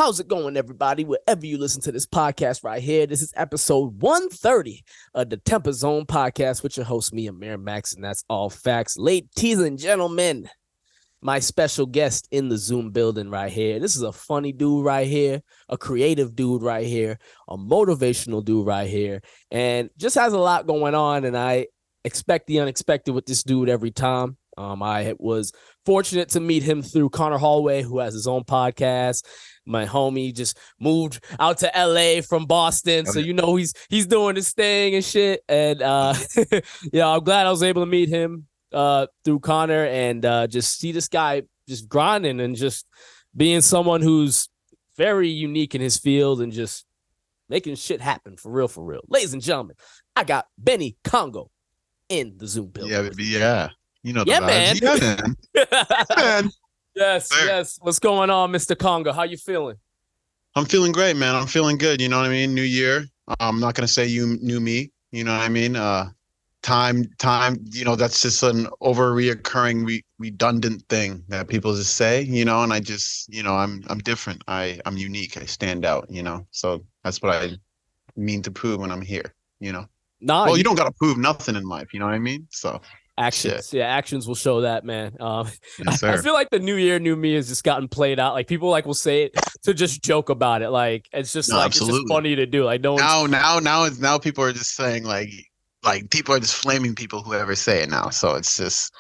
How's it going, everybody? Wherever you listen to this podcast right here, this is episode 130 of the TempahZone podcast with your host, me, Amir Max, and that's all facts. Ladies and gentlemen, my special guest in the Zoom building right here. This is a funny dude right here, a creative dude right here, a motivational dude right here, and just has a lot going on, and I expect the unexpected with this dude every time. I was fortunate to meet him through Connor Hallway, who has his own podcast. My homie just moved out to LA from Boston, so he's doing his thing and shit. And I'm glad I was able to meet him through Connor and just see this guy just grinding and just being someone who's very unique in his field and just making shit happen for real, for real. Ladies and gentlemen, I got Benny Congo in the Zoom building. Yeah. You know the yeah, vibes. man. Yeah, man. Yes. What's going on, Mr. Congo? How you feeling? I'm feeling great, man. I'm feeling good. You know what I mean? New year. I'm not gonna say you knew me. You know what I mean? Time. That's just an reoccurring, redundant thing that people just say. And I just, I'm different. I'm unique. I stand out. So that's what I mean to prove when I'm here. Nah, well, you don't gotta prove nothing in life. You know what I mean? So. Actions. Yeah, actions will show that, man. Yes, I feel like the new year, new me has just gotten played out. Like people will say it to just joke about it. Like it's just it's just funny to do. Like now people are just saying like people are just flaming people who ever say it now. So it's just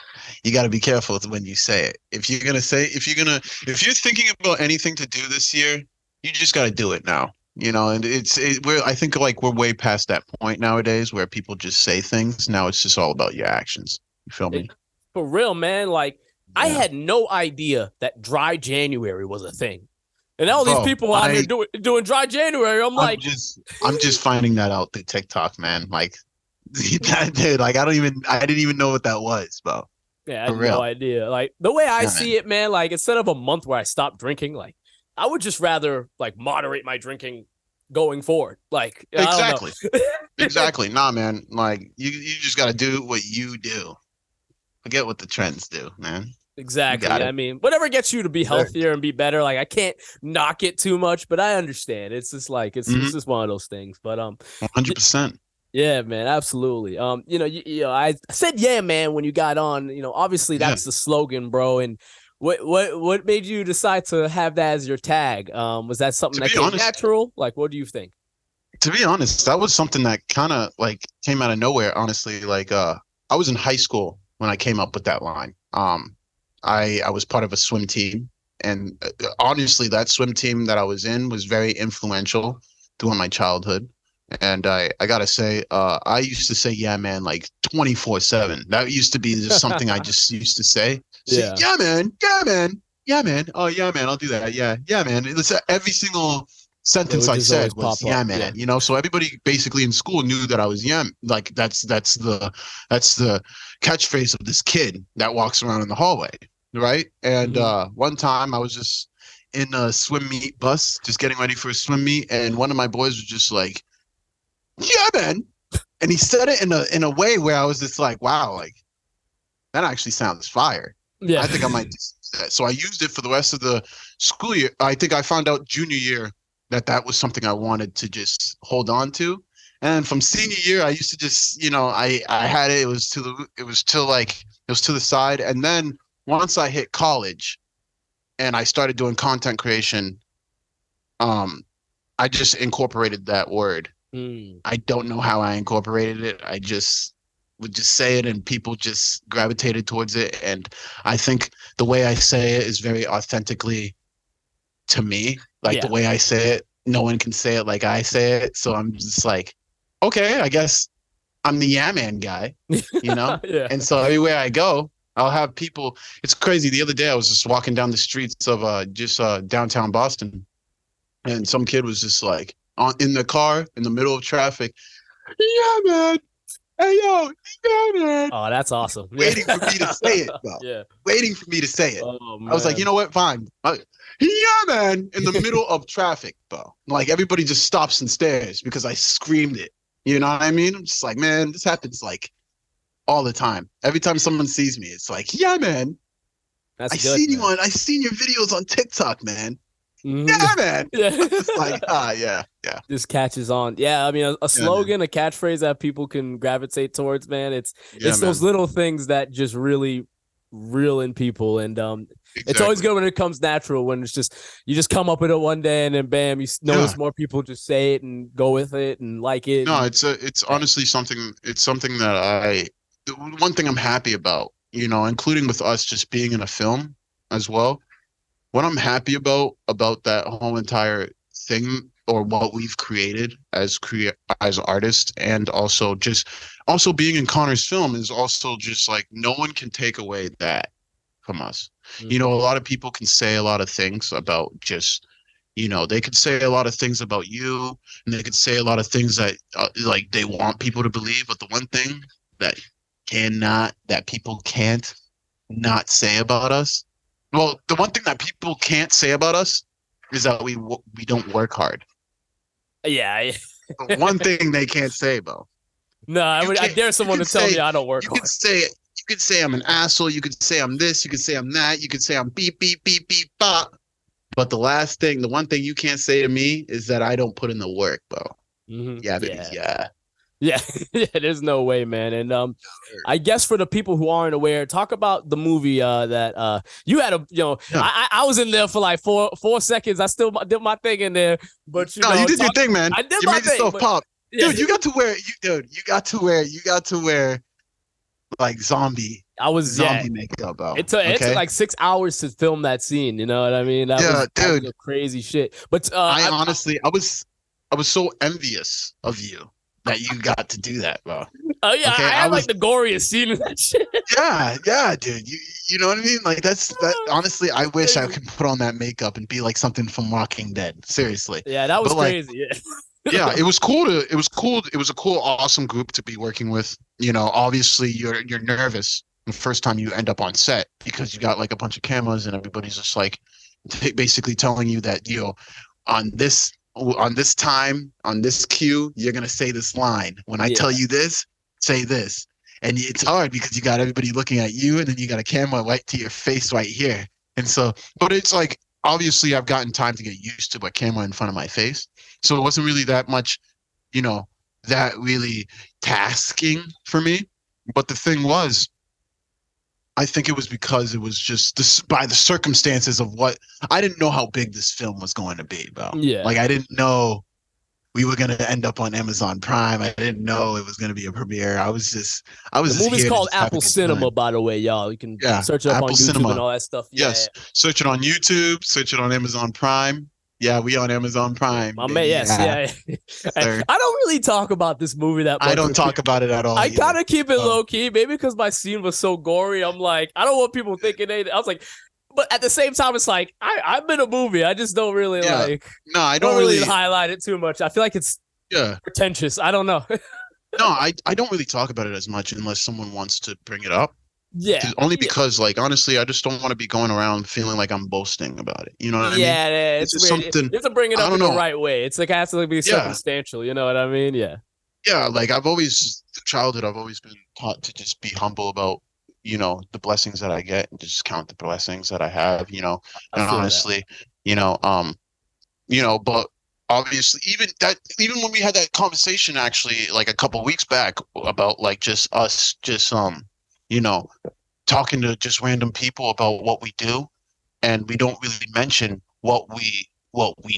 you got to be careful when you say it. If you're thinking about anything to do this year, you just got to do it now. And I think we're way past that point nowadays where people just say things. Now it's just all about your actions. You feel me? For real, man. Like I had no idea that dry January was a thing. And all these people out here doing dry January. I'm just finding that out through TikTok, man. Like dude, like I didn't even know what that was, bro. Yeah, I had no idea. Like the way I see it, man, like instead of a month where I stopped drinking, like I would just rather like moderate my drinking going forward. Like exactly. Exactly. Nah, man. Like you just gotta do what you do. Forget what the trends do, man. Exactly. I mean, whatever gets you to be healthier and be better. Like I can't knock it too much, but I understand. It's just like it's just one of those things. But 100%. Yeah, man, absolutely. I said yeah, man, when you got on. Obviously that's the slogan, bro. And what made you decide to have that as your tag? Was that something that came natural? Like, what do you think? To be honest, that was something that kind of like came out of nowhere. Honestly, like I was in high school when I came up with that line. I was part of a swim team, and honestly, that swim team that I was in was very influential throughout my childhood. And I gotta say, I used to say "yeah, man" like 24/7. That used to be just something I just used to say. Yeah, man. Oh, yeah, man. I'll do that. Yeah, man. It's every single sentence I said was "yeah, man." Yeah. So everybody basically in school knew that I was yeah. Like that's the catchphrase of this kid that walks around in the hallway, right? And one time I was just in a swim meet bus, just getting ready for a swim meet, and one of my boys was just like, "Yeah, man," and he said it in a way where I was just like, "Wow, like that actually sounds fire." Yeah, I think I might just use that. So I used it for the rest of the school year. I think I found out junior year that was something I wanted to just hold on to. And from senior year, I used to just, I had it. It was to the side. And then once I hit college and I started doing content creation, I just incorporated that word. I don't know how I incorporated it. I just would just say it and people just gravitated towards it. And I think the way I say it is very authentically to me. Like the way I say it, no one can say it like I say it. So I'm just like, okay, I guess I'm the yeah man guy, And so everywhere I go, I'll have people. It's crazy. The other day I was just walking down the streets of downtown Boston, and some kid was just like in the car in the middle of traffic. Yeah, man. Hey, yo, yeah, man. Oh, that's awesome. Waiting for me to say it, bro. Yeah. Waiting for me to say it. Oh, I was like, you know what? Fine. Yeah, man. In the middle of traffic, bro. Like, everybody just stops and stares because I screamed it. You know what I mean? I'm just like, man, this happens, like, all the time. Every time someone sees me, it's like, yeah, man. That's I seen your videos on TikTok, man. Yeah, man. Yeah. It's like, yeah, yeah, Just catches on. Yeah, I mean, a yeah, man. slogan, a catchphrase that people can gravitate towards, man. Yeah, It's those man. little things that just really reel in people, and it's always Exactly. good when it comes natural. When it's just you just come up with it one day, and then bam, you Yeah. notice more people just say it and go with it and like it. No, And it's yeah. honestly something. It's something that the one thing I'm happy about, including with us just being in a film as well. What I'm happy about that whole entire thing or what we've created as artists, and also being in Connor's film is also just like no one can take away that from us. A lot of people can say a lot of things about just they could say a lot of things about you, and they could say a lot of things that like they want people to believe, but the one thing that that people can't not say about us, well, the one thing that people can't say about us is that we don't work hard. Yeah. The one thing they can't say about. No, I dare You someone can to tell me say I don't work you hard. could say you could say I'm an asshole, you could say I'm this, you could say I'm that, you could say I'm beep beep beep beep bop. But the one thing you can't say to me is that I don't put in the work, bro. Yeah, baby. Yeah. Yeah. Yeah, yeah, there's no way, man. And I guess for the people who aren't aware, talk about the movie that you had Yeah. I was in there for like four seconds. I still did my thing in there, but No, you did your thing, man. I did You my made thing, yourself but pop. yeah, Dude, you got to wear like zombie I was makeup, bro. It took Okay? like 6 hours to film that scene. You know what I mean? Yeah, That was dude. a crazy shit. But I honestly I was so envious of you that you got to do that, bro. oh yeah, Okay? I I had like was the goriest scene in that shit. yeah, dude. You know what I mean? Like that honestly, I wish I Crazy. could put on that makeup and be like something from Walking Dead. Seriously. Yeah, that was But like crazy. Yeah. yeah, it was cool it was a cool, awesome group to be working with. Obviously you're nervous the first time you end up on set because you got like a bunch of cameras and everybody's just like basically telling you that, on this time, on this cue, you're gonna say this line. When I tell Yeah. you this, say this. And it's hard because you got everybody looking at you and then you got a camera right to your face right here. And so, but it's like obviously I've gotten time to get used to a camera in front of my face. So it wasn't really that much, that really tasking for me. But the thing was, I think it was because it was just this by the circumstances of what I didn't know how big this film was going to be, bro. Yeah. Like I didn't know we were going to end up on Amazon Prime. I didn't know it was going to be a premiere. I was just The movie's here to called just have a Apple good Cinema, time. by the way, y'all. You can Yeah, search it up on Apple YouTube and Cinema. all that stuff. Yeah. Yes, search it on YouTube. Search it on Amazon Prime. Yeah, we on Amazon Prime, My man, baby. yes, Yeah, yeah. sir. I don't really talk about this movie that I much don't with talk people. about it at all I kind either. of keep it Um, low key, maybe because my scene was so gory. I'm like, I don't want people thinking they. I was like, but at the same time, it's like I'm in a movie. I just don't really yeah, like. no, I I don't don't really really. highlight it too much. I feel like it's Yeah, pretentious. I don't know. no, I don't really talk about it as much unless someone wants to bring it up. Yeah, Only yeah, because, like, honestly, I just don't want to be going around feeling like I'm boasting about it. You know what I mean? yeah. It's It's just weird. You something have to bring it I up don't in the know. right way. It's like it has to be Yeah, circumstantial. You know what I mean? Yeah, yeah. Like childhood, I've always been taught to just be humble about, the blessings that I get and just count the blessings that I have. I And feel that. honestly, you know, um, but obviously even when we had that conversation actually like a couple weeks back about like just us just you know talking to just random people about what we do, and we don't really mention what we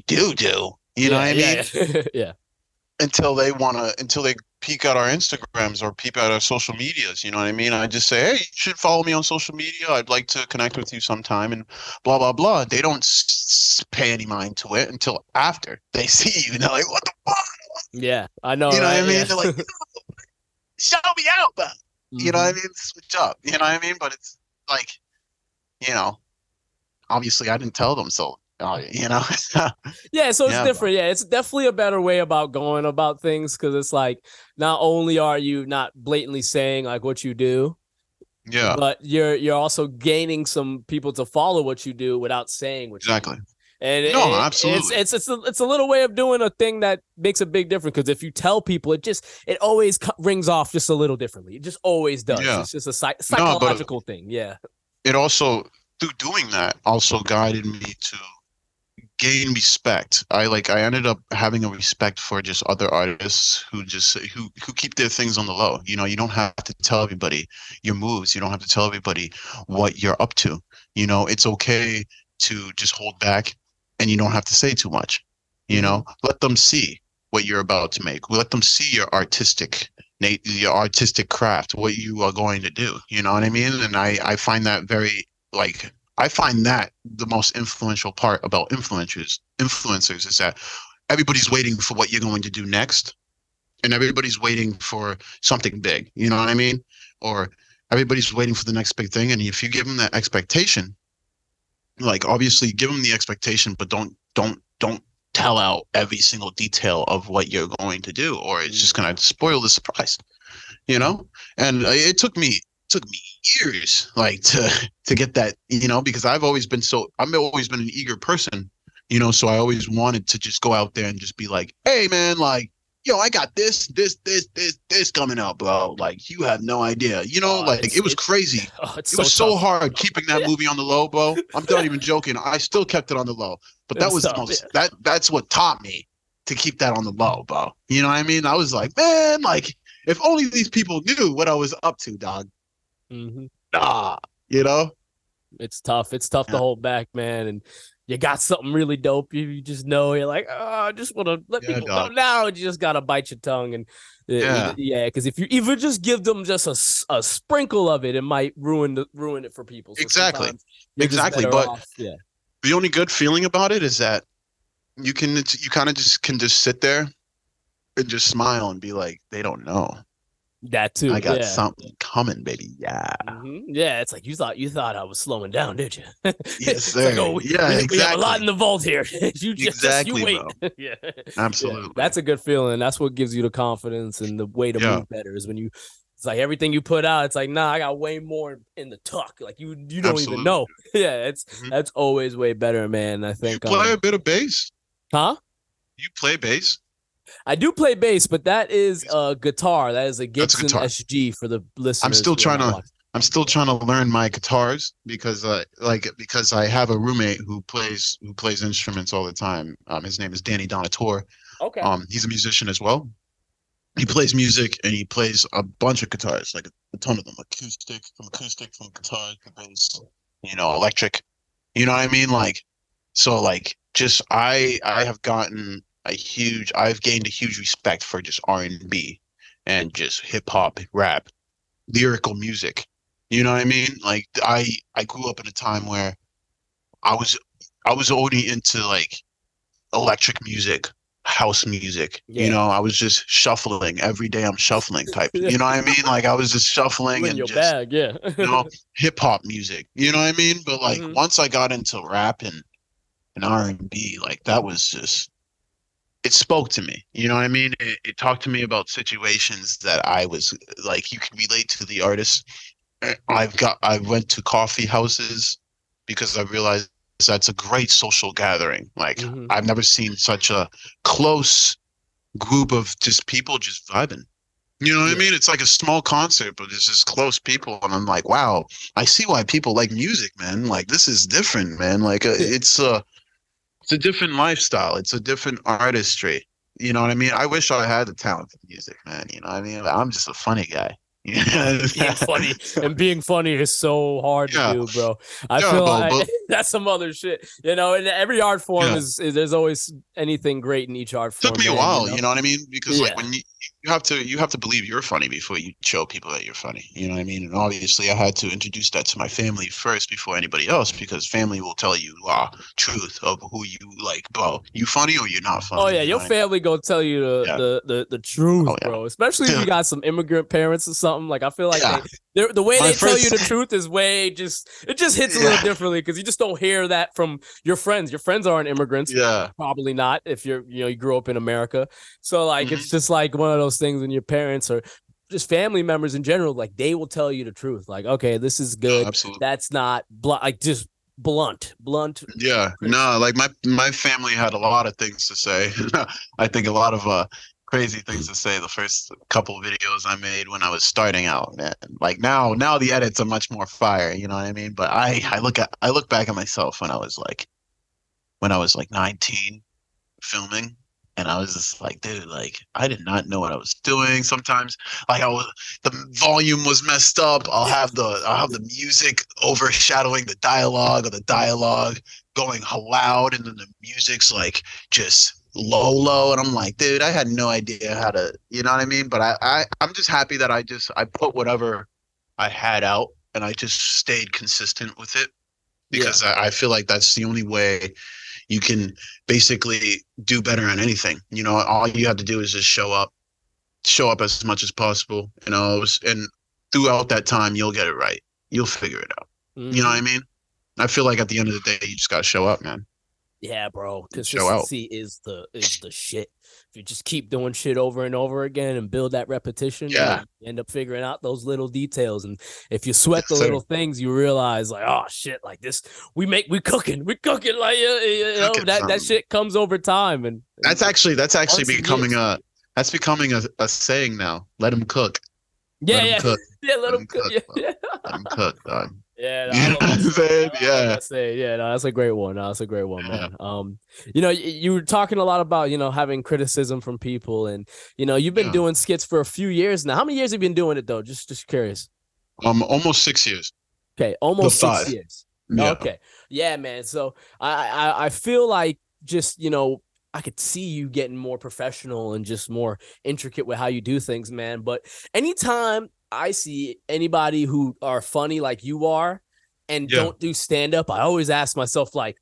do, you know what Yeah, I mean, yeah, yeah. Yeah. until they peek out our Instagrams or peep out our social medias, you know what I mean? I just say, hey, you should follow me on social media. I'd like to connect with you sometime and blah, blah, blah. They don't pay any mind to it until after they see you and they're like, what the fuck? Yeah, I know, You know what I right? mean? Yeah. They're like, shout me out, but you know what I Hmm. mean? Switch up, you know what I mean? But it's like, you know, obviously I didn't tell them. So, you know, Yeah, so it's yeah, bro. different. Yeah, it's definitely a better way about going about things because it's like not only are you not blatantly saying like what you do, Yeah, but you're also gaining some people to follow what you do without saying what you do. exactly. And No, it's absolutely. it's a little way of doing a thing that makes a big difference because if you tell people, it always rings off just a little differently. It just always does. Yeah. It's just a No, but psychological thing. Yeah. it also, through doing that, also guided me to gain respect. I ended up having a respect for just other artists who keep their things on the low. You know, you don't have to tell everybody your moves. You don't have to tell everybody what you're up to. You know, it's okay to just hold back, and you don't have to say too much. You know, let them see what you're about to make. Let them see your artistic craft, what you are going to do. You know what I mean? And I find that very like I find that the most influential part about influencers is that everybody's waiting for what you're going to do next, and everybody's waiting for something big. You know what I mean? Or everybody's waiting for the next big thing, and if you give them that expectation, like obviously give them the expectation, but don't tell out every single detail of what you're going to do, or it's just going to spoil the surprise. You know, and it took me years like to get that, you know, because I've always been an eager person, you know, so I always wanted to just go out there and just be like, hey man, like, yo, I got this coming up, bro, like you have no idea, you know, like it was crazy. It was so hard keeping that movie on the low, bro. I'm not even joking, I still kept it on the low, but that was the most that's what taught me to keep that on the low, bro. You know what I mean? I was like, man, like if only these people knew what I was up to, dog. Nah, you know? It's tough. It's tough to hold back, man. And you got something really dope. You just know you're like, oh, I just want to let people know now. You just got to bite your tongue. And because if you even just give them just a sprinkle of it, it might ruin it for people. So exactly. But the only good feeling about it is that you kind of just sit there and just smile and be like, they don't know. That too. I got something coming, baby. Yeah. Yeah, it's like you thought I was slowing down, did you? Yes, sir. Like, oh, exactly. We have a lot in the vault here. you wait. Yeah. Absolutely. Yeah, that's a good feeling. That's what gives you the confidence and the way to move better is when it's like everything you put out, it's like, nah, I got way more in the tuck. Like you don't even know. Yeah, that's always way better, man. I think you play a bit of bass. Huh? You play bass? I do play bass, but that is a guitar. That is a Gibson SG for the listeners. I'm still trying to learn my guitars because I have a roommate who plays instruments all the time. His name is Danny Donator. Okay. He's a musician as well. He plays music and he plays a bunch of guitars, like a ton of them, acoustic, from guitar to bass, you know, electric. You know what I mean? Like, so like just I've gained a huge respect for just R&B and just hip hop, rap, lyrical music. You know what I mean? Like I grew up in a time where I was only into like electric music, house music. You know, I was just shuffling every day. I'm shuffling type. You know what I mean? Like I was just shuffling and your just bag, you know, hip hop music. You know what I mean? But like once I got into rap and R&B, like that was just, it spoke to me. You know what I mean? It talked to me about situations that I was like, you can relate to the artist. I went to coffee houses because I realized that's a great social gathering. Like I've never seen such a close group of just people just vibing. You know what I mean? It's like a small concert, but it's just close people. And I'm like, wow, I see why people like music, man. Like this is different, man. Like it's a different lifestyle. It's a different artistry. You know what I mean? I wish I had the talent for music, man. You know what I mean? I'm just a funny guy. Being funny is so hard to do, bro. I feel like that's some other shit. You know, in every art form is there's always anything great in each art form. Took me a while, you know what I mean? Because like when you have to believe you're funny before you show people that you're funny. You know what I mean? And obviously I had to introduce that to my family first before anybody else, because family will tell you truth of who you like, bro. You funny or you're not funny. Oh yeah, your family gonna tell you the truth, bro. Especially if you got some immigrant parents or something. Like I feel like the way they tell you the truth is it just hits a little differently because you just don't hear that from your friends. Your friends aren't immigrants. Yeah. Probably not if you grew up in America. So like it's just like one of those things when your parents or just family members in general, like they will tell you the truth. Like, okay, this is good. Absolutely. That's not like just blunt. Yeah. No, like my family had a lot of things to say. I think a lot of crazy things to say the first couple of videos I made when I was starting out, man. Like now the edits are much more fire, you know what I mean? But I look back at myself when I was like when I was like 19 filming. And I was just like, dude, like I did not know what I was doing. Sometimes like the volume was messed up. I'll have the music overshadowing the dialogue, or the dialogue going loud, and then the music's like just low. And I'm like, dude, I had no idea how to, you know what I mean? But I'm just happy that I put whatever I had out, and I just stayed consistent with it, Yeah. because I feel like that's the only way you can basically do better on anything. You know, all you have to do is just show up as much as possible, and throughout that time, you'll get it right. You'll figure it out. You know what I Hmm. mean? I feel like at the end of the day, you just got to show up, man. Yeah, bro. Show out. Consistency is the shit. If you just keep doing shit over and over again and build that repetition, you Yeah. end up figuring out those little details. And if you sweat Yes, the sir. little things, you realize like, oh shit, like this, we cooking like Cooking that something. shit comes over time That's actually months and becoming years. a saying now. Let him cook. Yeah, Let him yeah, cook. yeah. Let Let them him cook. cook, Yeah, bro. yeah. Let him cook, dog. Yeah, no, You I know love what that I'm saying. saying? I love Yeah. that saying. Yeah, no, that's a great one. No, that's a great one, Yeah. man. You were talking a lot about, having criticism from people, and you've been Yeah. doing skits for a few years now. How many years have you been doing it though? Just curious. Almost 6 years. Okay, The almost six 5. years. Yeah. Okay, yeah, man. So I feel like just I could see you getting more professional and just more intricate with how you do things, man. But anytime I see anybody who are funny like you are and Yeah. don't do stand up, I always ask myself like,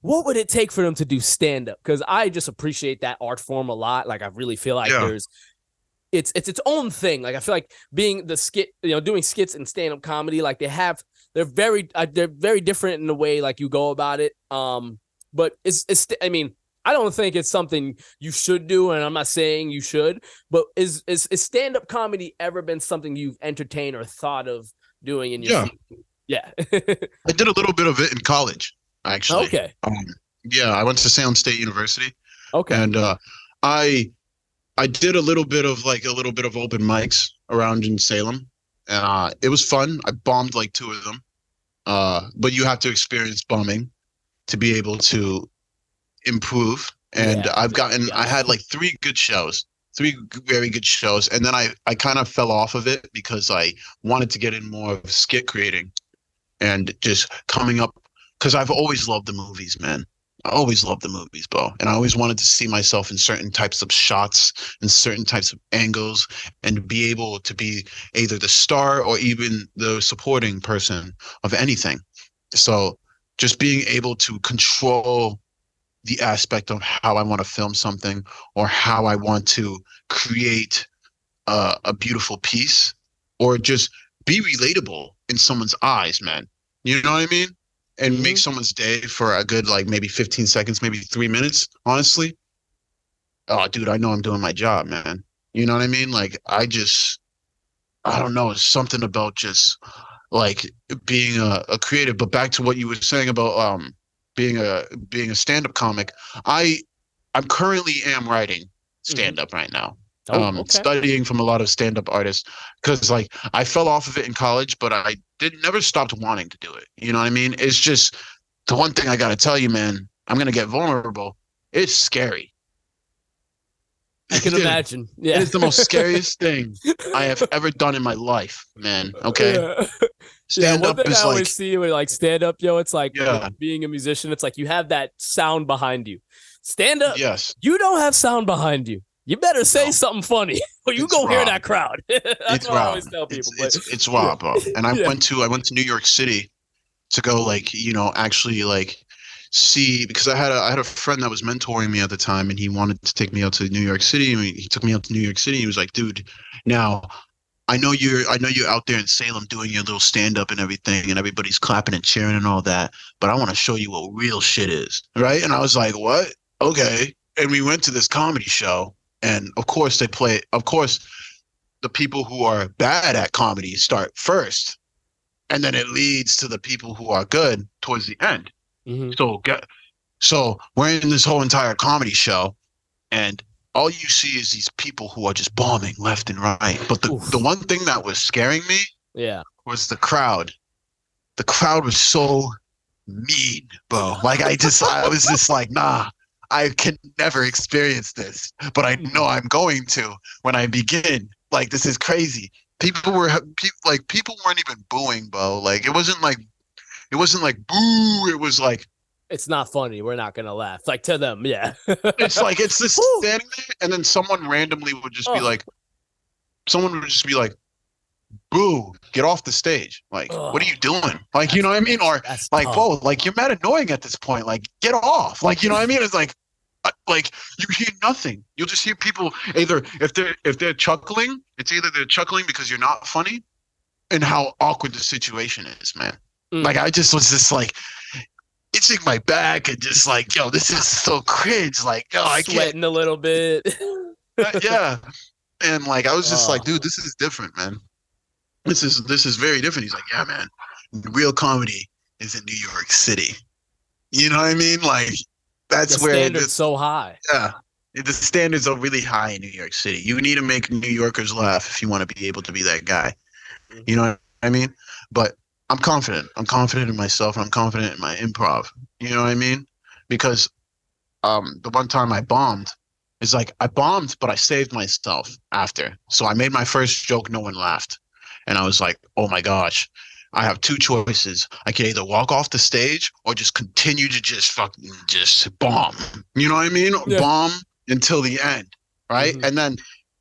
what would it take for them to do stand up? Because I just appreciate that art form a lot. Like I really feel like Yeah. it's its own thing. Like I feel like being the skit, doing skits and stand up comedy, like they're very different in the way like you go about it. But I mean, I don't think it's something you should do, and I'm not saying you should. But is stand up comedy ever been something you've entertained or thought of doing in your Yeah. future? Yeah. I did a little bit of it in college, actually. Okay. Yeah, I went to Salem State University, Okay. and I I did a little bit of open mics around in Salem. It was fun. I bombed like 2 of them. But you have to experience bombing to be able to improve. And Yeah. I had like 3 very good shows. And then I kind of fell off of it because I wanted to get in more of skit creating and just coming up, because I've always loved the movies, man. I always loved the movies, bro. And I always wanted to see myself in certain types of shots and certain types of angles, and be able to be either the star or even the supporting person of anything. So just being able to control the aspect of how I want to film something, or how I want to create a beautiful piece, or just be relatable in someone's eyes, man. You know what I mean? And make Mhm. someone's day for a good, like, maybe 15 seconds, maybe 3 minutes, honestly. Oh, dude, I know I'm doing my job, man. You know what I mean? Like, I don't know, it's something about just like being a creative. But back to what you were saying about being a stand-up comic, I I'm currently am writing Mhm. stand-up right now. Oh, okay. Studying from a lot of stand-up artists, because like I fell off of it in college, but I did never stopped wanting to do it. You know what I mean? It's just the one thing I gotta tell you, man, I'm gonna get vulnerable. It's scary. I can Dude, imagine. it Yeah. is the most scariest thing I have ever done in my life, man. Okay. Yeah. Yeah, Stand one up thing I is like, always see with like stand up, it's like with yeah, being a musician, it's like you have that sound behind you. Stand up, yes, you don't have sound behind you. You better say no, something funny or you it's go hear raw. that crowd. That's It's what I raw. always tell It's people. But it's it's yeah, raw, bro. And yeah. I went to New York City to go, like, actually, like, see, because I had a friend that was mentoring me at the time, and he wanted to take me out to New York City. And he took me out to New York City. He was like, dude, now I know you're out there in Salem doing your little stand up and everything, and everybody's clapping and cheering and all that, but I want to show you what real shit is, right? And I was like, what? Okay. And we went to this comedy show, and of course, the people who are bad at comedy start first, and then it leads to the people who are good towards the end. Mhm. So we're in this whole entire comedy show, and all you see is these people who are just bombing left and right. But the Oof. one thing that was scaring me Yeah. was the crowd. The crowd was so mean, bro. Like I was just like, nah, I can never experience this, but I know I'm going to when I begin. Like this is crazy. People weren't even booing, bro. Like it wasn't like boo. It was like It's not funny. We're not gonna laugh. Like to them, yeah. it's like it's just standing there, and then someone randomly would just be like, someone would just be like, boo, get off the stage. Like, what are you doing? Like, you know what I mean? Or like, whoa, like you're mad annoying at this point. Like, get off. Like, you know what I mean? It's like you hear nothing. You'll just hear people either if they're chuckling, it's either they're chuckling because you're not funny, and how awkward the situation is, man. Like I just was just like itching my back and just like, yo, this is so cringe. Like, yo, I can't. Sweating a little bit. Yeah. And like I was just like, dude, this is different, man. This is very different. He's like, yeah, man, real comedy is in New York City. You know what I mean? Like that's the where standard's so high. Yeah, the standards are really high in New York City. You need to make New Yorkers laugh if you want to be able to be that guy. You know what I mean? But I'm confident. I'm confident in myself. And I'm confident in my improv. You know what I mean? Because the one time I bombed, it's like I bombed, but I saved myself after. So I made my first joke. No one laughed. And I was like, oh my gosh, I have two choices. I can either walk off the stage or just continue to just fucking just bomb. You know what I mean? Yeah. Bomb until the end. Right. And then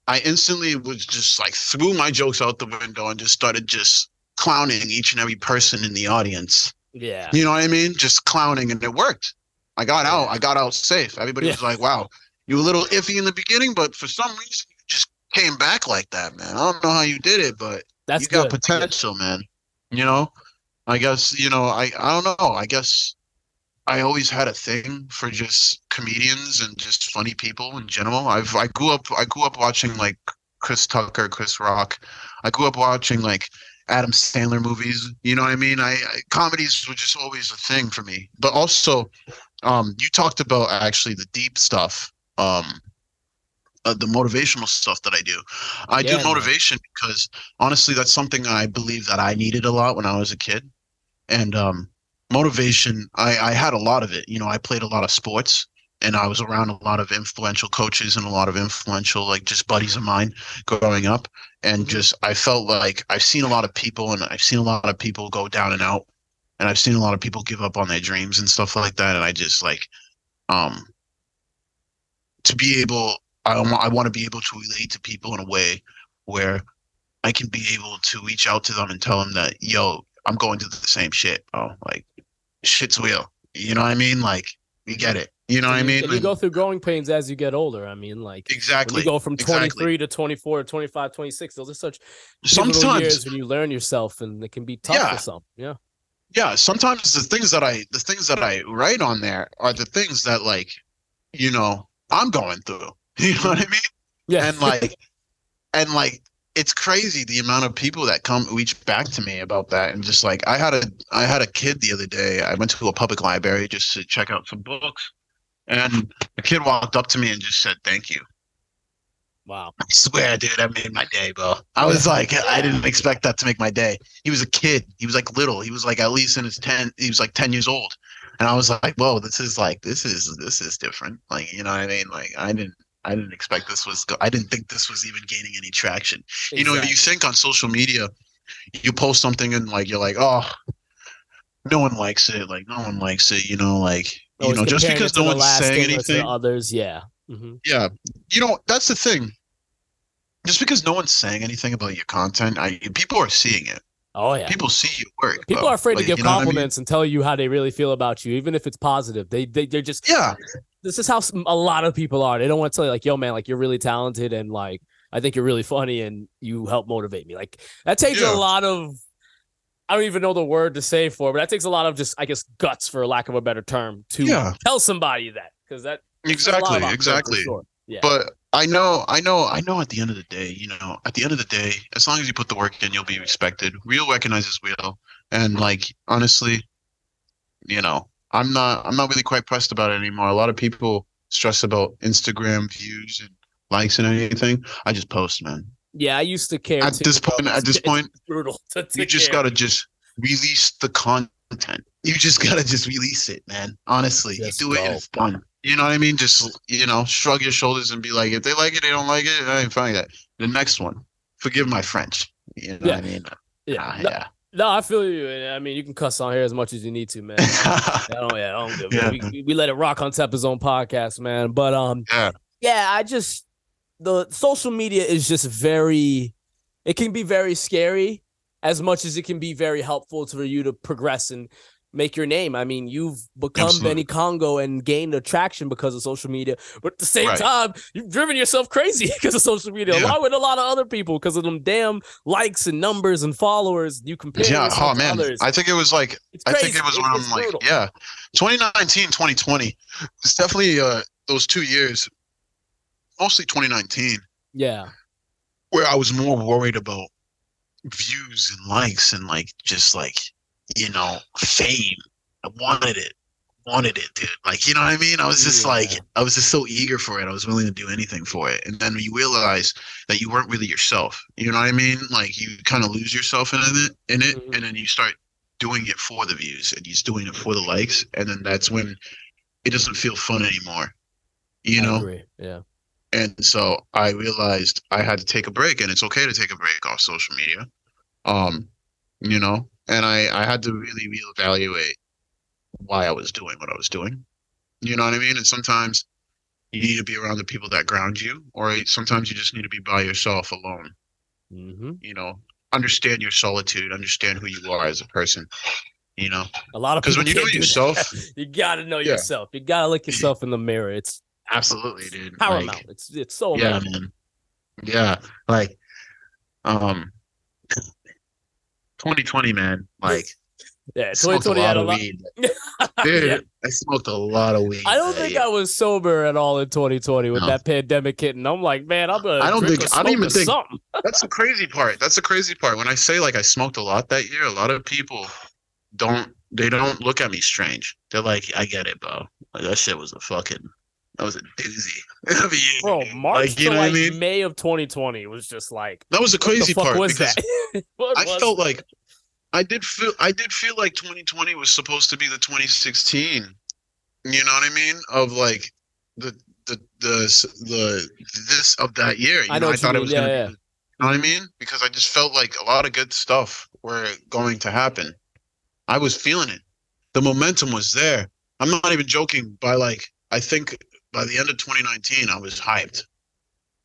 I instantly was just like threw my jokes out the window and just started just clowning each and every person in the audience. Yeah. You know what I mean? Just clowning, and it worked. I got out. I got out safe. Everybody was like, wow, you were a little iffy in the beginning, but for some reason you just came back like that, man. I don't know how you did it, but you got potential, man. You know, I guess, you know, I don't know. I guess I always had a thing for just comedians and just funny people in general. I grew up watching like Chris Tucker, Chris Rock. I grew up watching like Adam Sandler movies. You know what I mean? Comedies were just always a thing for me. But also, you talked about actually the deep stuff, the motivational stuff that I do. I do motivation because honestly, that's something I believe that I needed a lot when I was a kid. And motivation, I had a lot of it. You know, I played a lot of sports, and I was around a lot of influential coaches and a lot of influential, like just buddies of mine growing up. And just, I felt like I've seen a lot of people, and I've seen a lot of people go down and out, and I've seen a lot of people give up on their dreams and stuff like that. And I just like, to be able, I want to be able to relate to people in a way where I can be able to reach out to them and tell them that, yo, I'm going through the same shit, bro. Like, shit's real. You know what I mean? Like, we get it. You know what I mean? You go through growing pains as you get older. I mean, like, exactly. When you go from 23 to 24, 25, 26, those are such pivotal years when you learn yourself, and it can be tough for some. Yeah. Yeah. Sometimes the things that I write on there are the things that, like, you know, I'm going through. You know what I mean? Yeah. And like, it's crazy the amount of people that reach back to me about that. And just like, I had a kid the other day. I went to a public library just to check out some books, and a kid walked up to me and just said, "Thank you." Wow. I swear, dude, that made my day, bro. I was like, I didn't expect that to make my day. He was a kid. He was like little. He was like at least in his he was like 10 years old. And I was like, whoa, this is different. Like, you know what I mean? Like, I didn't expect I didn't think this was even gaining any traction. Exactly. You know, you think on social media, you post something and like, you're like, oh, no one likes it. Like, no one likes it, you know, like, you know, just because no one's saying anything. Others, yeah. Yeah. You know, that's the thing. Just because no one's saying anything about your content, people are seeing it. Oh, yeah. People see your work. People are afraid to give compliments and tell you how they really feel about you, even if it's positive. They're just, this is how a lot of people are. They don't want to tell you, like, yo, man, like, you're really talented, and like, I think you're really funny, and you help motivate me. Like, that takes a lot of, I don't even know the word to say for it, but that takes a lot of just, I guess, guts, for lack of a better term, to tell somebody that, because that exactly. Sure. Yeah. But I know at the end of the day, you know, as long as you put the work in, you'll be respected. Real recognizes real. And like, honestly, you know, I'm not really quite pressed about it anymore. A lot of people stress about Instagram views and likes and anything. I just post, man. Yeah, I used to care. At this point, it's brutal. You just got to just release the content. you just gotta just release it, man. Honestly, you Just do it and go. it's done. You know what I mean? Just shrug your shoulders and be like, if they like it, they don't like it. I ain't fine that. The next one, forgive my French. You know what Yeah. I mean? Yeah. No, Yeah. no, I feel you. And I mean, you can cuss on here as much as you need to, man. I don't give Yeah. we let it rock on TempahZone podcast, man. But Yeah. yeah, the social media is just it can be very scary as much as it can be very helpful for you to progress and make your name. I mean, you've become Benny Absolutely. Congo and gained attraction because of social media, but at the same Right. time, you've driven yourself crazy because of social media, Yeah. along with a lot of other people because of them damn likes and numbers and followers. You compare Yeah. Oh yourself to man. others. I think it was like It's I think crazy. it was when It's I'm like, brutal. yeah, 2019, 2020. It's definitely those 2 years, mostly 2019, Yeah. where I was more worried about views and likes and like just like fame. I wanted it, dude. Like, you know what I mean? I was just like, Yeah. I was just so eager for it. I was willing to do anything for it. And then you realize that you weren't really yourself. You know what I mean? Like you kind of lose yourself in it, Mhm. and then you start doing it for the views and he's doing it for the likes, and then that's when it doesn't feel fun anymore. You I know? agree. Yeah. And so I realized I had to take a break, and it's okay to take a break off social media. Um, and I had to really reevaluate why I was doing what I was doing. You know what I mean? And sometimes you need to be around the people that ground you, or sometimes you just need to be by yourself alone. Mm-hmm. You know, understand your solitude, understand who you are as a person. You know, A lot of because people when you know can't do yourself, that. You got to know yeah, yourself. You got to look yourself in the mirror. It's absolutely, dude. paramount. Like, It's so yeah, important. man, yeah, like, um, 2020, man, like, Yeah, I smoked a 2020 had lot a of lot. weed, Yeah. dude. I smoked a lot of weed I don't that think year. I was sober at all in 2020 with No, that pandemic hitting. I'm like, man, I'm going I to don't drink think or I don't smoke or even think something. that's the crazy part. That's the crazy part. When I say like I smoked a lot that year, a lot of people don't look at me strange. They're like, I get it, bro. Like that was a doozy of a year, Bro, dude. March Like, you to know what I like mean? May of 2020 was just like, That was the what the crazy fuck part was that? because What I was felt like I did feel like 2020 was supposed to be the 2016. You know what I mean? Of like the this of that year. I You know know, I what you thought it mean. was gonna Yeah, be yeah. the, you know what I mean? Because I just felt like a lot of good stuff were going to happen. I was feeling it. The momentum was there. I'm not even joking. I think by the end of 2019, I was hyped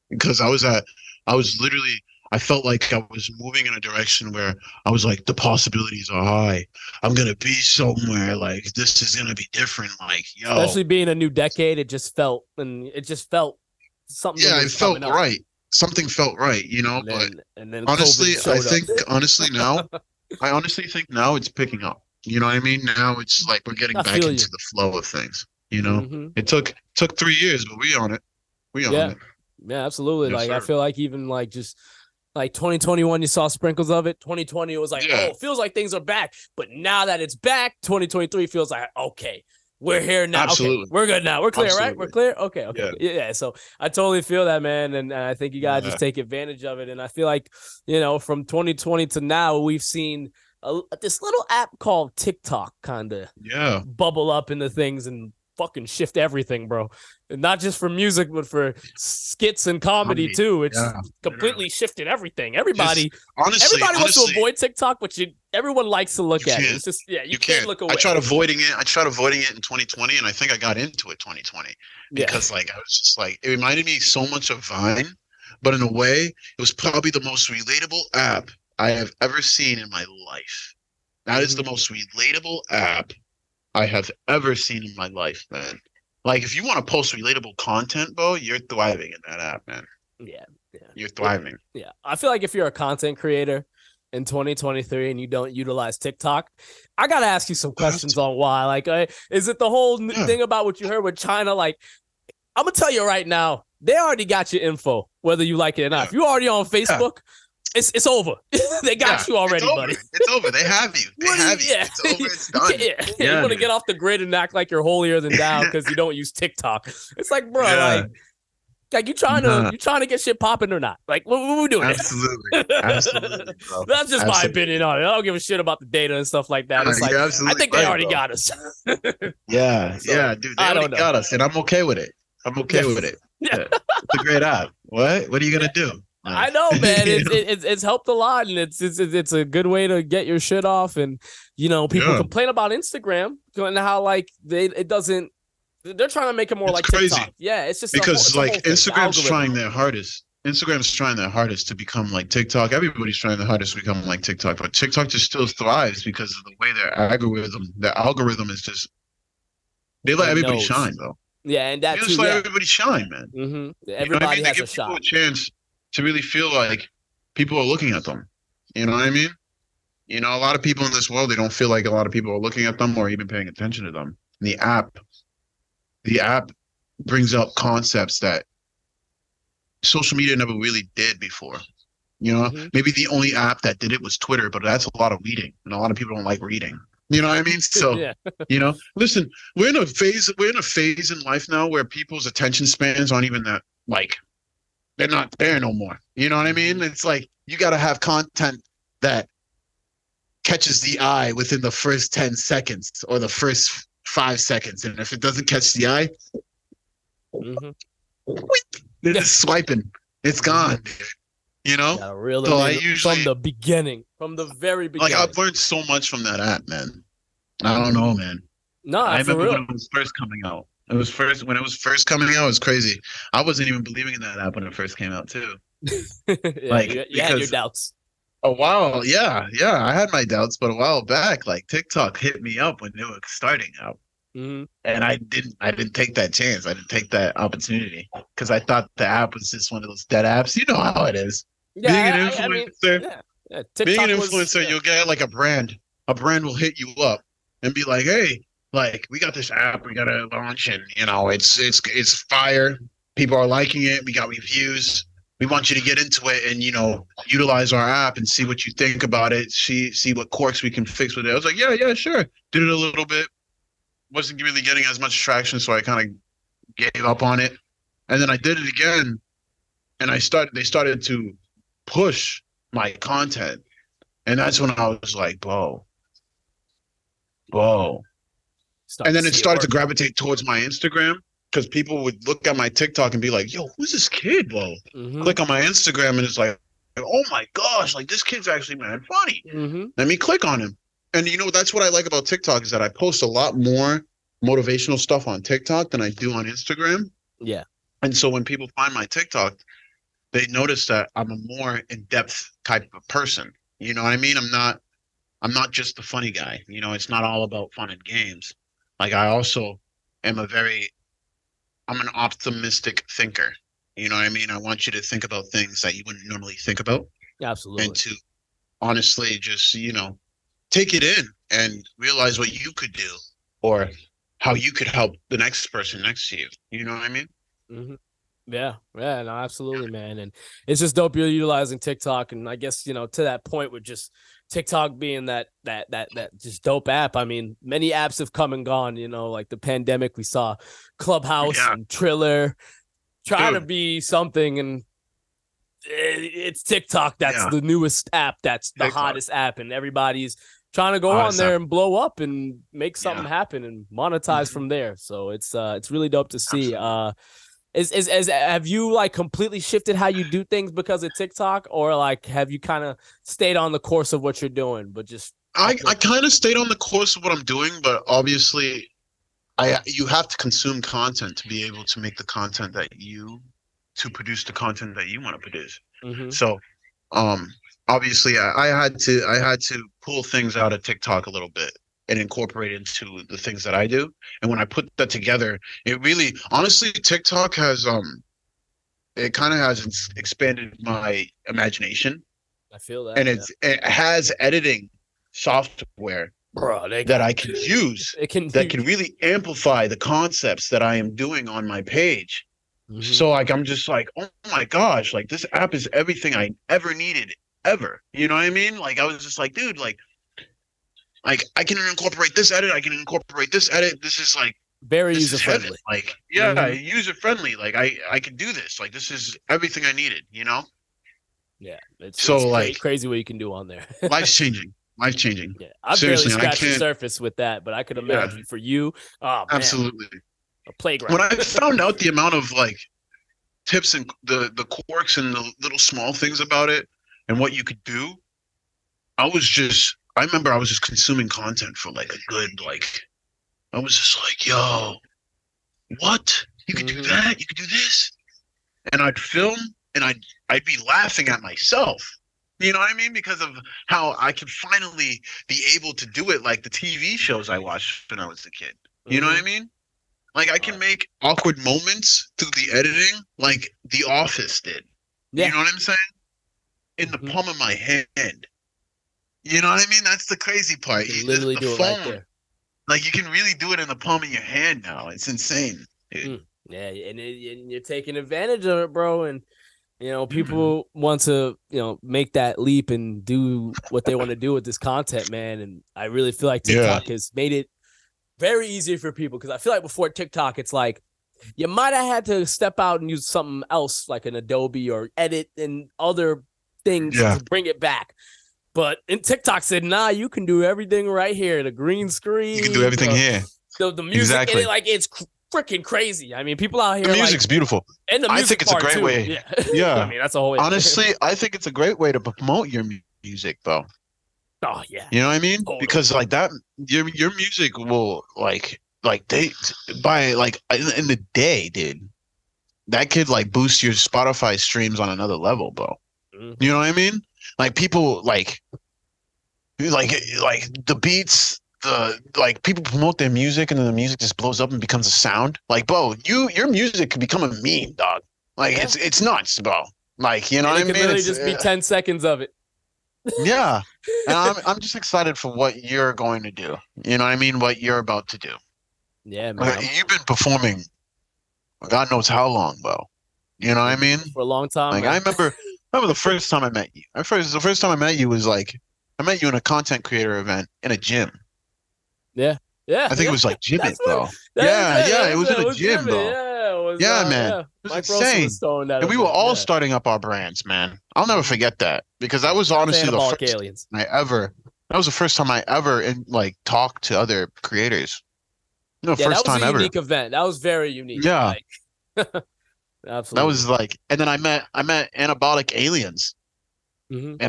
because I was literally, I felt like I was moving in a direction where I was like, the possibilities are high. I'm going to be somewhere. Like, this is going to be different. Like, yo, Especially being a new decade, it just felt something yeah, it was coming felt up. right. Something felt right, you know, but And then COVID honestly, showed up. I honestly think now it's picking up. You know what I mean? Now it's like we're getting I back feel you. into the flow of things. You know, Mm-hmm. it took 3 years, but we on it. We on Yeah. it. Yeah, absolutely. Yes, Like I sir. feel like even like just like 2021, you saw sprinkles of it. 2020, it was like, Yeah, oh, it feels like things are back. But now that it's back, 2023 feels like, okay, we're here now. Okay, absolutely, we're good now. We're clear, right? We're absolutely. clear. Okay, okay. Yeah, Yeah. So I totally feel that, man. And I think you gotta just yeah, take advantage of it. And I feel like, from 2020 to now, we've seen this little app called TikTok kind of yeah. bubble up into things and fucking shift everything, bro. And not just for music, but for skits and comedy Comedy. too. It's Yeah, completely literally. shifted everything. Just Everybody wants to honestly, avoid TikTok, but everyone likes to you look at it. can't. It's just you You can't can't. look away. I tried avoiding it in 2020, and I think I got into it 2020 Yeah. because like I was just like it reminded me so much of Vine, but in a way, it was probably the most relatable app I have ever seen in my life. That is the most relatable app I have ever seen in my life, man. Like if you want to post relatable content, bro, you're thriving in that app, man. Yeah. Yeah. You're thriving. Yeah. I feel like if you're a content creator in 2023 and you don't utilize TikTok, I got to ask you some questions on why. Like, is it the whole Yeah, thing about what you heard with China? Like, I'm going to tell you right now, they already got your info, whether you like it or not. yeah, If you're already on yeah. Facebook, it's over. They got you already, it's over. buddy. It's over. They have you. They have you. Yeah. It's over. It's done. You Yeah, want to dude. get off the grid and act like you're holier than thou because you don't use TikTok. It's like, bro, Yeah. like Like Nah, you trying to get shit popping or not? Like what we doing? absolutely, absolutely, bro. That's just my Absolutely. opinion on it. I don't give a shit about the data and stuff like that. Nah, It's like you're I absolutely think they right, already bro. got us. Yeah, So yeah, dude. They I already don't know. got us, and I'm okay with it. I'm Yeah, okay with it. yeah, Yeah. It's a great app. What are you yeah. gonna do? I Like, know, man. you know? It's helped a lot, and it's a good way to get your shit off. And people Yeah, complain about Instagram and how like it doesn't. They're trying to make it more it's like crazy TikTok. Yeah, it's just because it's a like whole thing. The algorithm. Instagram's trying their hardest to become like TikTok. Everybody's trying their hardest to become like TikTok, but TikTok just still thrives because of the way their algorithm is just they let It everybody knows. shine, though. Yeah, and They that too. just let Yeah. everybody shine, man. You know what I Everybody mean? They has a give people shot. a chance to really feel like people are looking at them. You know what I mean? You know, a lot of people in this world, they don't feel like a lot of people are looking at them or even paying attention to them. And the app brings up concepts that social media never really did before. You know, Hmm. maybe the only app that did it was Twitter, but that's a lot of reading, and a lot of people don't like reading. You know what I mean? So, Yeah. listen, we're in a phase in life now where people's attention spans aren't even that like they're not there no more. You know what I mean? Hmm. It's like you got to have content that catches the eye within the first 10 seconds or the first 5 seconds. And if it doesn't catch the eye, Hmm. they're just swiping. It's gone, dude. You know? Gotta reel So them I in from usually, the beginning, from the very like, beginning. I've learned so much from that app, man. I don't Hmm. know, man. No, I for remember when real. it was first coming out. When it was first coming out, it was crazy. I wasn't even believing in that app when it first came out, too. Yeah, Like, you had your because doubts. a while, yeah, I had my doubts, but a while back, like TikTok hit me up when they were starting out. Hmm. And I didn't take that chance. I didn't take that opportunity because I thought the app was just one of those dead apps. You know how it is. Being an Yeah, I mean, influencer, yeah, yeah. being an TikTok was, influencer, yeah. you'll get like a brand. A brand will hit you up and be like, "Hey, like we got this app we gotta launch, and it's fire. People are liking it. We got reviews. We want you to get into it and utilize our app and see what you think about it. See what quirks we can fix with it." I was like, "Yeah, yeah, sure." Did it a little bit, wasn't really getting as much traction, so I kind of gave up on it. And then I did it again, and they started to push my content, and that's when I was like, whoa. Start And to then it see it started to work. gravitate towards my Instagram because people would look at my TikTok and be like, "Yo, who's this kid?" Whoa. Hmm. Click on my Instagram, and it's like, "Oh my gosh, like this kid's actually man funny." Hmm. Let me click on him. And that's what I like about TikTok is that I post a lot more motivational stuff on TikTok than I do on Instagram. Yeah. And so when people find my TikTok, they notice that I'm a more in-depth type of person. You know what I mean? I'm not just the funny guy. It's not all about fun and games. Like I also am I'm an optimistic thinker. You know what I mean? I want you to think about things that you wouldn't normally think about and Absolutely. to honestly just, take it in and realize what you could do or how you could help the next person next to you. You know what I mean? Hmm. Yeah, yeah, no, absolutely, man. And it's just dope you're utilizing TikTok. And I guess, to that point with just TikTok being that just dope app. I mean, many apps have come and gone, like the pandemic, we saw Clubhouse Yeah, and Triller try to dude. be something, and it's TikTok that's Yeah, the newest app, that's the TikTok. hottest app, and everybody's trying to go on Honest there app. and blow up and make something Yeah. happen and monetize Hmm. from there. So it's really dope to see. Absolutely. Is have you like completely shifted how you do things because of TikTok, or like have you kind of stayed on the course of what you're doing, but just upped I it? kind of stayed on the course of what I'm doing, but obviously you have to consume content to be able to make the content to produce the content that you want to produce. Mm-hmm. So, um, obviously, I had to pull things out of TikTok a little bit and incorporate into the things that I do. And when I put that together, it really, honestly, TikTok has it kind of has expanded my imagination, I feel that, and yeah, it has editing software bro. They that got I can use it can. that can really amplify the concepts that I am doing on my page. Mm-hmm. So like I'm just like, oh my gosh, like this app is everything I ever needed ever. You know what I mean? Like I was just like, dude, like I can incorporate this edit, I can incorporate this edit. This is like Very this user is heaven. friendly. Like, yeah, user friendly. Like I can do this. Like this is everything I needed, you know? Yeah, it's So like crazy what you can do on there. life's changing. Life changing. Yeah, I barely Seriously, and I scratched the can't. surface with that, but I could Yeah, imagine for you, oh man, absolutely. a playground. When I found out the amount of like tips and the quirks and the little small things about it and what you could do, I remember I was just consuming content for like a good like I was just like, yo, what? You could do that? You could do this? And I'd film and I'd be laughing at myself. You know what I mean? Because of how I could finally be able to do it like the TV shows I watched when I was a kid. You know what I mean? Like I can make awkward moments through the editing like The Office did. Yeah. You know what I'm saying? In the palm of my hand. You know what I mean? That's the crazy part. You can literally do it right there. Like you can really do it in the palm of your hand now. It's insane. Yeah, and you're taking advantage of it, bro. And you know, people want to, you know, make that leap and do what they want to do with this content, man. And I really feel like TikTok has made it very easy for people, because I feel like before TikTok, it's like you might have had to step out and use something else like an Adobe or edit and other things to bring it back. But in TikTok said, nah, you can do everything right here. The green screen. You can do everything here. The music in it, like it's freaking crazy. I mean, people out here. The music's beautiful. And the music I think it's a great way. Yeah. I mean, that's a whole. Honestly, I think it's a great way to promote your music, though. Oh yeah. You know what I mean? Totally. Because like that, your music will like they by like in the day, dude. That could like boost your Spotify streams on another level, bro. You know what I mean? Like people like the beats. Like people promote their music and then the music just blows up and becomes a sound. Like, bro, your music could become a meme, dog. Like it's nuts, bro. Like, you know what I mean? It could literally just be 10 seconds of it. Yeah. And I'm just excited for what you're going to do. You know what I mean? What you're about to do. Yeah, man. You've been performing God knows how long, bro. You know what I mean? For a long time. Like, man. I remember the first time I met you. The first time I met you was like I met you in a content creator event in a gym. Yeah. I think it was like gym it, bro. It was in a gym, bro. Yeah, man. It was insane. And we were all starting up our brands, man. I'll never forget that, because that was honestly the first aliens. that was the first time I ever talked to other creators. First time ever. That was a unique event. That was very unique. Yeah. Absolutely. That was like, and then I met Anabolic Aliens. And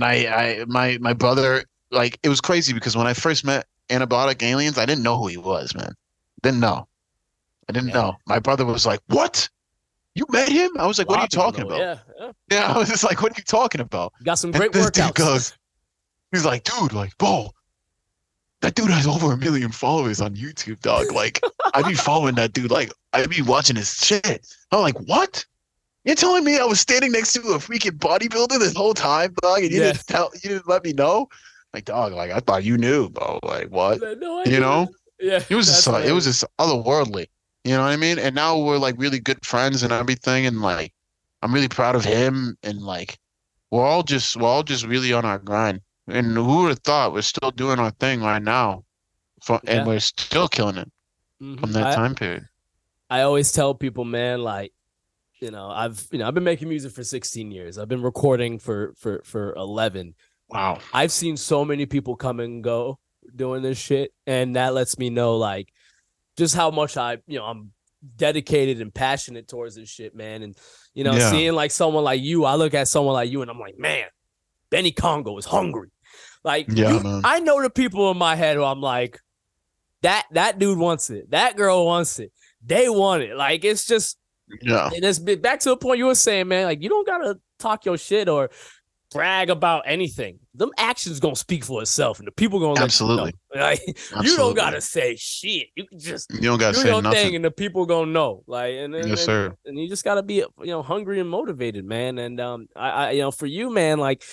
my brother, like, it was crazy because when I first met Anabolic Aliens, I didn't know who he was, man. I didn't know. My brother was like, "What? You met him?" I was like, "What are you talking about?" Yeah. I was just like, "What are you talking about?" Got some great workouts. He's like, "Dude, like, bro, that dude has over 1 million followers on YouTube, dog. Like, I'd be following that dude. Like, I'd be watching his shit." I'm like, "What? You're telling me I was standing next to a freaking bodybuilder this whole time, dog, and you didn't let me know?" Like, dog, like, I thought you knew, bro. Like, what? No, you know? Yeah. It was just otherworldly. You know what I mean? And now we're like really good friends and everything, and like I'm really proud of him, and like we're all just really on our grind. And who would have thought we're still doing our thing right now, and we're still killing it from that time period. I always tell people, man, like, I've been making music for 16 years. I've been recording for 11. Wow. I've seen so many people come and go doing this shit, and that lets me know like just how much I'm dedicated and passionate towards this shit, man. And seeing like someone like you, I look at someone like you and I'm like, man, Benny Congo is hungry. Like, I know the people in my head who I'm like, that dude wants it, that girl wants it, they want it. Like, it's just and it's back to the point you were saying, man. Like, you don't gotta talk your shit or brag about anything. Them actions gonna speak for itself, and the people gonna absolutely. Like, you don't gotta say shit. You can just don't gotta say nothing, thing, and the people gonna know. Like, yes, sir. And you just gotta be hungry and motivated, man. And I for you, man, like,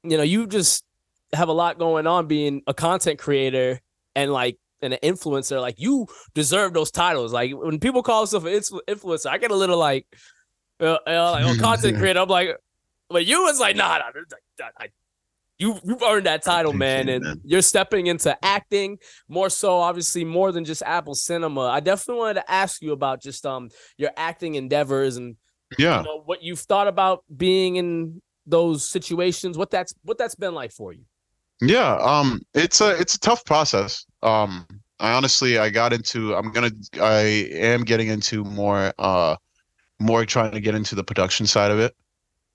you just have a lot going on being a content creator and like an influencer. Like, you deserve those titles. Like, when people call themselves an influencer, I get a little like content creator. I'm like. But you was like, nah, you've earned that title, man, Appreciate it, and man. you're stepping into acting more so, obviously, more than just Apple Cinema. I definitely wanted to ask you about just your acting endeavors and Yeah. what you've thought about being in those situations. What that's been like for you. Yeah, it's a tough process. I honestly I got into I am getting into more trying to get into the production side of it.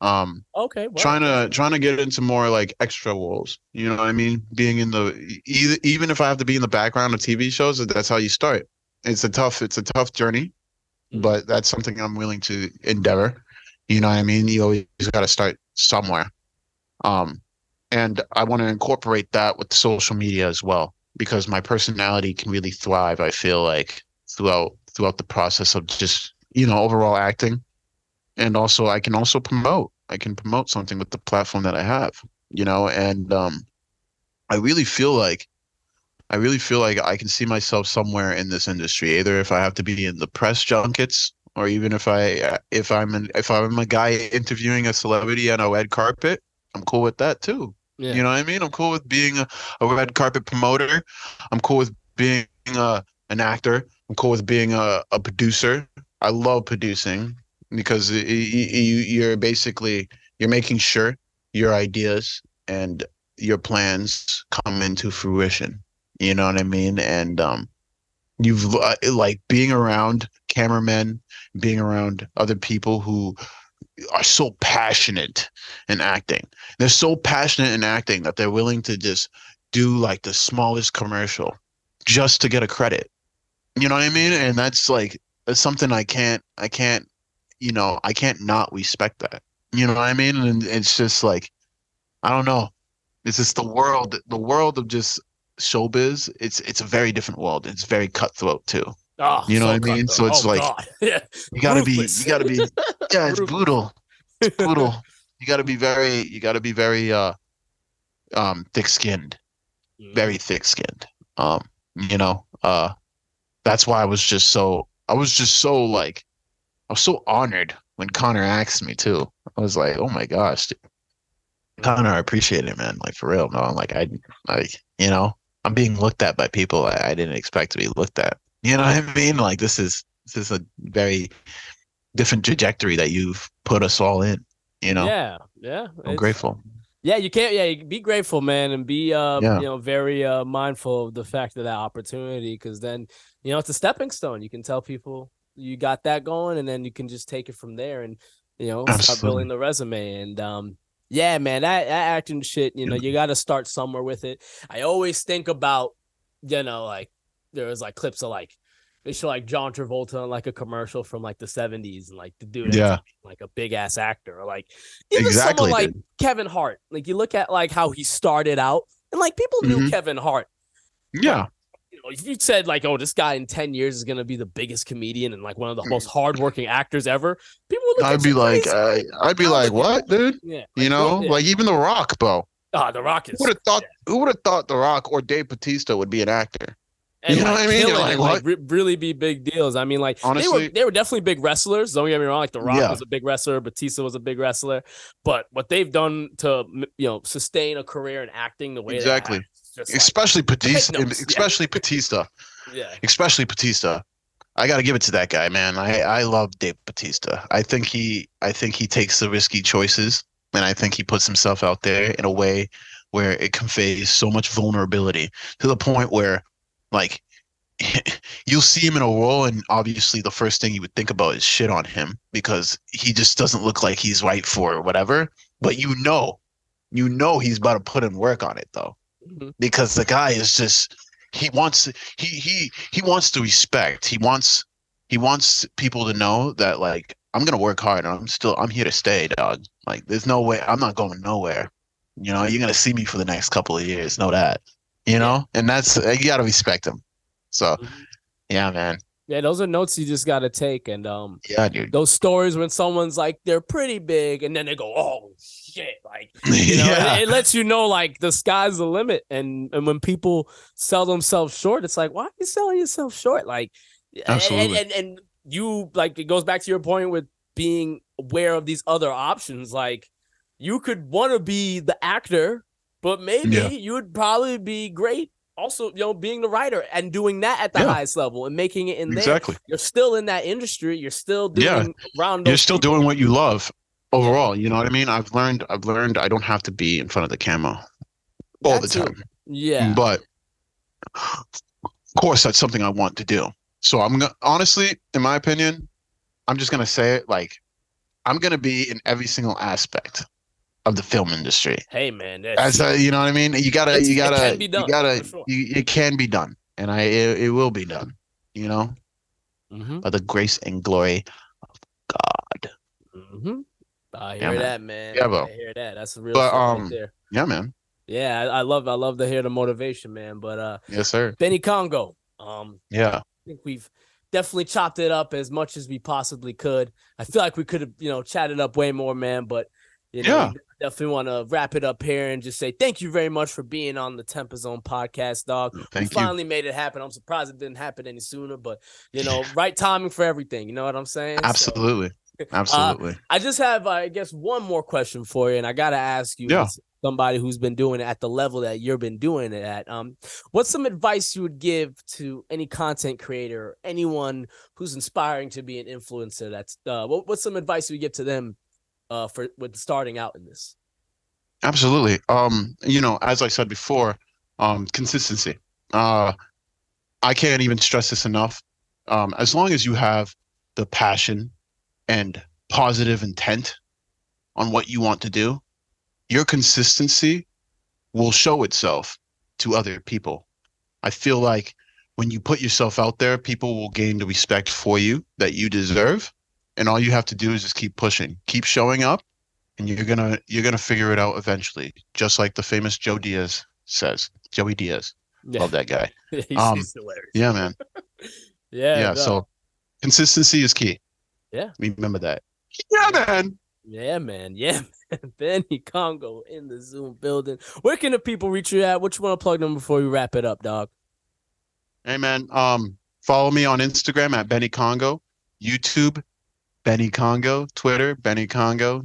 Um Okay, well, trying to get into more like extra roles. You know what I mean? Being in the even if I have to be in the background of TV shows, that's how you start. It's a tough journey, mm, but that's something I'm willing to endeavor. You know what I mean? You always got to start somewhere. Um, and I want to incorporate that with social media as well because my personality can really thrive, I feel like, throughout the process of just, overall acting. And also I can also promote. I can promote something with the platform that I have, and I really feel like I really feel like I can see myself somewhere in this industry, either if I have to be in the press junkets or even if I'm a guy interviewing a celebrity on a red carpet, I'm cool with that too. yeah. You know what I mean? I'm cool with being a red carpet promoter. I'm cool with being an actor. I'm cool with being a producer. I love producing because you're making sure your ideas and your plans come into fruition. You know what I mean? And you've like being around cameramen, being around other people who are so passionate in acting. They're so passionate in acting that they're willing to just do like the smallest commercial just to get a credit. You know what I mean? And that's something I can't not respect that. You know what I mean? And it's just like I don't know. It's just the world of just showbiz. It's a very different world. It's very cutthroat too. Oh, You know what so I mean? cutthroat. So Oh it's like God, yeah, you ruthless, gotta be, yeah, it's ruthless. brutal. It's brutal. You gotta be very thick-skinned, Mhm. very thick-skinned. Um, you know, that's why I was so honored when Connor asked me too. I was like, oh my gosh, Connor, I appreciate it, man. Like for real, no. Like, I'm being looked at by people I didn't expect to be looked at. You know what I mean? Like this is a very different trajectory that you've put us all in. You know, Yeah, yeah. I'm It's grateful. yeah. You can't. Yeah, you be grateful, man, and be Yeah, very mindful of the fact of that opportunity, because then it's a stepping stone. You can tell people you got that going, and then you can just take it from there, and start building absolutely. the resume. And yeah, man, that acting shit. Yeah. You got to start somewhere with it. I always think about like there was like clips of like they show like John Travolta in like a commercial from like the 70s, and like the dude ends Yeah, up being like a big ass actor, or like even someone exactly, like dude. Kevin Hart. Like you look at like how he started out, and like people knew Hmm. Kevin Hart, but Yeah. if you said like, oh, this guy in 10 years is gonna be the biggest comedian and like one of the most hardworking actors ever, people would look at you crazy. I'd be Now like, look at what, dude? yeah, You like bro, know, yeah. like even The Rock, bro. The Rock is yeah. Who would have thought The Rock or Dave Bautista would be an actor? You And know what like I mean? kill You're it like, and like what? really be big deals. I mean, like Honestly, they were definitely big wrestlers. Don't get me wrong. Like The Rock yeah, was a big wrestler, Batista was a big wrestler, but what they've done to sustain a career in acting the way they have, exactly. it's just like take notes. Yeah, Especially Batista, yeah. especially Batista. I got to give it to that guy, man. I love Dave Batista. I think he takes the risky choices, and I think he puts himself out there in a way where it conveys so much vulnerability to the point where, like, you'll see him in a role, and obviously the first thing you would think about is shit on him because he just doesn't look like he's right for whatever. But he's about to put in work on it though, Mhm. because the guy is just he wants he wants to respect. He wants people to know that like I'm gonna work hard. I'm here to stay, dog. Like there's no way I'm not going nowhere. You're gonna see me for the next couple of years. Know that. Yeah. And that's you gotta respect him. So Mhm. yeah, man. Yeah, those are notes you just gotta take. And Yeah, dude. those stories when someone's like they're pretty big and then they go, oh shit, like Yeah, it lets you know like the sky's the limit. And when people sell themselves short, it's like, why are you selling yourself short? Like absolutely. and you like it goes back to your point with being aware of these other options. Like you could want to be the actor, But maybe Yeah. you would probably be great also, being the writer and doing that at the highest level and making it in there. Exactly. You're still in that industry. You're still Yeah. doing around You're those still people. doing what you love overall. You know what I mean? I've learned I don't have to be in front of the camera all That the too. time. Yeah. But of course, that's something I want to do. So I'm gonna honestly, in my opinion, I'm just gonna say it like I'm gonna be in every single aspect of the film industry. Hey man, As you know what I mean? it can be done for sure. It can be done, and it will be done. You know, Mm-hmm. by the grace and glory of God. Mm-hmm. I Yeah, hear man. that, man. Yeah, I bro. hear that. That's the real But shit right there. yeah, man. Yeah, I love to hear the motivation, man. But Yes, sir. Benny Congo. Yeah. I think we've definitely chopped it up as much as we possibly could. I feel like we could have, chatted up way more, man. But Yeah. we definitely want to wrap it up here and just say thank you very much for being on the TempahZone podcast, dog. We Thank you. finally made it happen. I'm surprised it didn't happen any sooner, but right timing for everything. You know what I'm saying? Absolutely. So, Absolutely. I just have, I guess, one more question for you, and I gotta ask you, Yeah. as somebody who's been doing it at the level that you've been doing it at. What's some advice you would give to any content creator, anyone who's inspiring to be an influencer? That's what's some advice you would give to them with starting out in this? Absolutely. As I said before, consistency. I can't even stress this enough. As long as you have the passion and positive intent on what you want to do, your consistency will show itself to other people. I feel like when you put yourself out there, people will gain the respect for you that you deserve. And all you have to do is just keep pushing, keep showing up, and you're gonna figure it out eventually. Just like the famous Joe Diaz says. Joey Diaz. Yeah. Love that guy. He's hilarious. Yeah, man. Yeah. So consistency is key. Yeah. Remember that. Yeah, man. Yeah, man. Yeah, man. Benny Congo in the Zoom building. Where can the people reach you at? What you want to plug them before we wrap it up, dog? Hey, man. Follow me on Instagram at Benny Congo, YouTube, Benny Congo, Twitter, Benny Congo.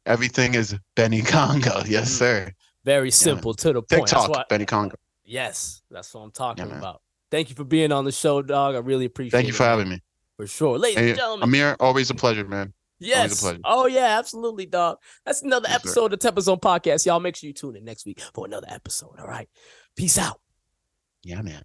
Everything is Benny Congo. Yes, sir. Very simple, to the point. TikTok, Benny Congo. Yes, that's what I'm talking about. Thank you for being on the show, dog. I really appreciate it. Thank you for having me. For sure. Ladies and gentlemen. Amir, always a pleasure, man. Yes. Always a pleasure. Oh, yeah, absolutely, dog. That's another episode of the TempahZone podcast. Y'all make sure you tune in next week for another episode. All right. Peace out. Yeah, man.